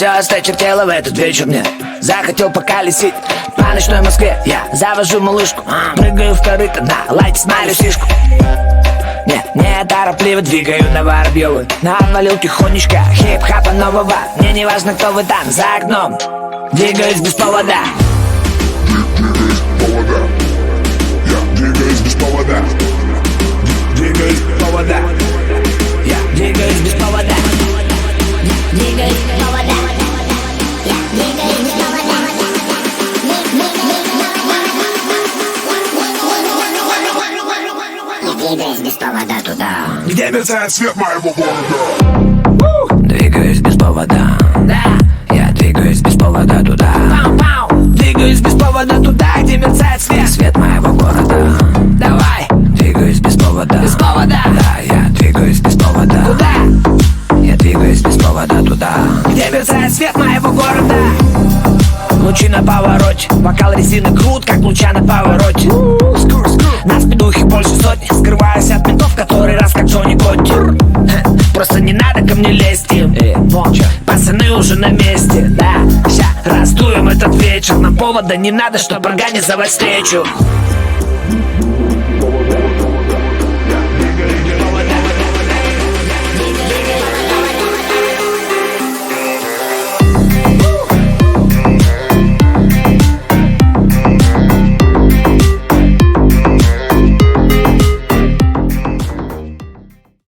Все осточертело в этот вечер мне. Захотел поколесить по ночной Москве. Я завожу малышку, прыгаю в корыто, на лайте смайлю сишку. Не торопливо двигаю на Воробьевы. Навалил тихонечко хип-хапа нового. Мне не важно, кто вы там за окном. Двигаюсь без повода. Двигаюсь без повода. Двигаюсь без повода. Я двигаюсь без повода. Двигаюсь без повода. Я двигаюсь без повода. Я двигаюсь без повода туда, Где мерцает свет моего города. Двигаюсь без повода. Да, я двигаюсь без повода туда. Двигаюсь без повода туда, где мерцает свет моего города. Давай, двигаюсь без повода. Без повода. Да, я двигаюсь без повода. Куда? Я двигаюсь без повода туда, где мерцает свет моего города. Лучи на повороте, бокал резины крут, как луча на повороте. На спидухе больше сотни, скрываюсь от ментов который раз, как Джонни Готти. Просто не надо ко мне лезть им. Пацаны уже на месте, да. Ща раздуем этот вечер. Нам повода не надо, чтоб организовать встречу.